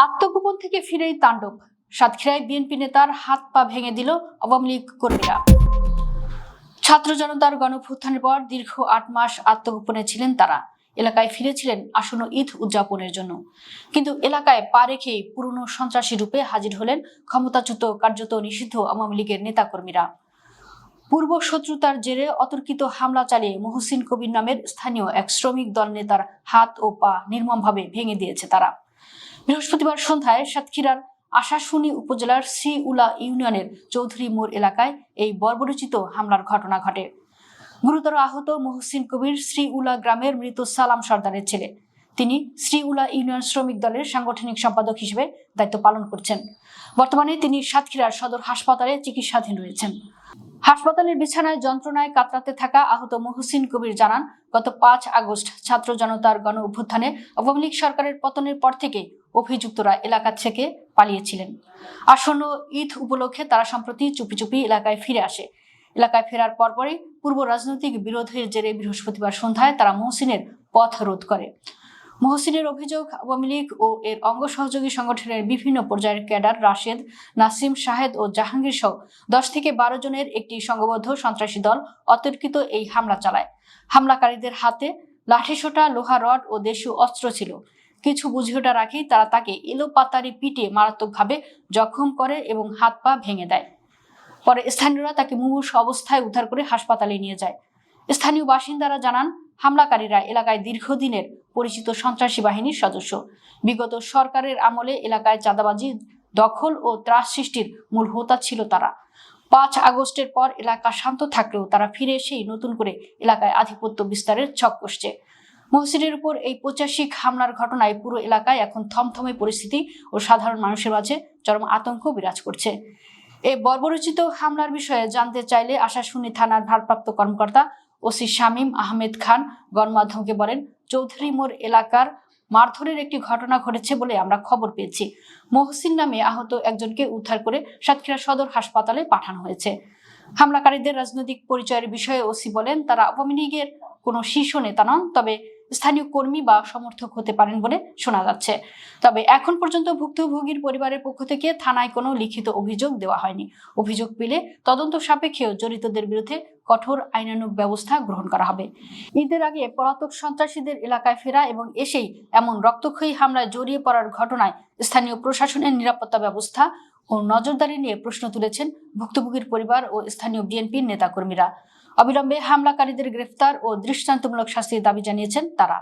আত্মগোপন থেকে ফিরেই তাণ্ডব। সাতক্ষীরায় বিএনপি নেতার হাত পা ভেঙে দিল আওয়ামী লীগ কর্মীরা। ছাত্র জনতার গণঅভ্যুত্থানের পর দীর্ঘ ৮ মাস আত্মগোপনে ছিলেন তারা। এলাকায় ফিরেছিলেন আসন্ন ঈদ উদযাপনের জন্য, কিন্তু এলাকায় পা রেখেই পুরনো সন্ত্রাসী রূপে হাজির হলেন ক্ষমতাচ্যুত কার্যত নিষিদ্ধ আওয়ামী লীগের নেতাকর্মীরা। পূর্ব শত্রুতার জেরে অতর্কিত হামলা চালিয়ে মহসিন কবির নামের স্থানীয় এক শ্রমিক দল নেতার হাত ও পা নির্মমভাবে ভেঙে দিয়েছে তারা। বৃহস্পতিবার সন্ধ্যায় সাতক্ষীরার আশাশুনি উপজেলার শ্রীউলা ইউনিয়নের চৌধুরী মোড় এলাকায় এই বর্বরোচিত হামলার ঘটনা ঘটে। গুরুতর আহত মহসিন কবির শ্রীউলা গ্রামের মৃত সালাম সর্দারের ছেলে। তিনি শ্রীউলা ইউনিয়ন শ্রমিক দলের সাংগঠনিক সম্পাদক হিসেবে দায়িত্ব পালন করছেন। বর্তমানে তিনি সাতক্ষীরার সদর হাসপাতালে চিকিৎসাধীন রয়েছেন। হাসপাতালের বিছানায় যন্ত্রণায় কাতরাতে থাকা আহত মহসিন কবির জানান, গত ৫ আগস্ট ছাত্র জনতার গণ অভ্যুত্থানে আওয়ামী লীগ সরকারের পতনের পর থেকে অভিযুক্তরা এলাকা থেকে পালিয়েছিলেন। আসন্ন ঈদ উপলক্ষে তারা সম্প্রতি চুপি চুপি এলাকায় ফিরে আসে। এলাকায় ফেরার পরপরই পূর্ব রাজনৈতিক বিরোধের জেরে বৃহস্পতিবার সন্ধ্যায় তারা মহসিনের পথ রোধ করে। মহসিনের অভিযোগ, আওয়ামী লীগ ও এর অঙ্গ সহযোগী সংগঠনের বিভিন্ন পর্যায়ের ক্যাডার রাশেদ, নাসিম, শাহেদ ও জাহাঙ্গীর সহ ১০ থেকে ১২ জনের একটি সংঘবদ্ধ সন্ত্রাসী দল অতর্কিত এই হামলা চালায়। হামলাকারীদের হাতে লাঠিসোঁটা, লোহা রড ও দেশীয় অস্ত্র ছিল। কিছু বুঝে ওঠার আগেই তারা তাকে এলোপাতাড়ি পিটিয়ে মারাত্মকভাবে জখম করে এবং হাত পা ভেঙে দেয়। পরে স্থানীয়রা তাকে মুমূর্ষু অবস্থায় উদ্ধার করে হাসপাতালে নিয়ে যায়। স্থানীয় বাসিন্দারা জানান, হামলাকারীরা এলাকায় দীর্ঘদিনের পরিচিত সন্ত্রাসী বাহিনীর সদস্য। বিগত সরকারের আমলে এলাকায় চাঁদাবাজি, দখল ও ত্রাস সৃষ্টির মূল হোতা ছিল তারা। ৫ আগস্টের পর এলাকা শান্ত থাকলেও তারা ফিরে এসেই নতুন করে এলাকায় আধিপত্য বিস্তারের ছক কষছে। মহসিনের উপর এই পৈশাচিক হামলার ঘটনায় পুরো এলাকায় এখন থমথমে পরিস্থিতি ও সাধারণ মানুষের মাঝে চরম আতঙ্ক বিরাজ করছে। এই বর্বরোচিত হামলার বিষয়ে জানতে চাইলে আশাশুনি থানার ভারপ্রাপ্ত কর্মকর্তা ওসি শামীম আহমেদ খান গণমাধ্যমকে বলেন, চৌধুরী মোড় এলাকার মারধরের একটি ঘটনা ঘটেছে বলে আমরা খবর পেয়েছি। মহসিন নামে আহত একজনকে উদ্ধার করে সাতক্ষীরা সদর হাসপাতালে পাঠানো হয়েছে। হামলাকারীদের রাজনৈতিক পরিচয়ের বিষয়ে ওসি বলেন, তারা আওয়ামী লীগের কোনো শীর্ষ নেতা নন, তবে স্থানীয় কর্মী বা সমর্থক হতে পারেন বলে শোনা যাচ্ছে। তবে এখন পর্যন্ত ভুক্তভোগীর পরিবারের পক্ষ থেকে থানায় কোনো লিখিত অভিযোগ দেওয়া হয়নি। অভিযোগ পেলে তদন্ত সাপেক্ষেও জড়িতদের বিরুদ্ধে কঠোর আইনানুগ ব্যবস্থা গ্রহণ করা হবে। ঈদের আগে পলাতক সন্ত্রাসীদের এলাকায় ফেরা এবং এসেই এমন রক্তক্ষয়ী হামলায় জড়িয়ে পড়ার ঘটনায় স্থানীয় প্রশাসনের নিরাপত্তা ব্যবস্থা ও নজরদারি নিয়ে প্রশ্ন তুলেছেন ভুক্তভোগীর পরিবার ও স্থানীয় বিএনপির নেতাকর্মীরা। অবিলম্বে হামলাকারীদের গ্রেফতার ও দৃষ্টান্তমূলক শাস্তির দাবি জানিয়েছেন তারা।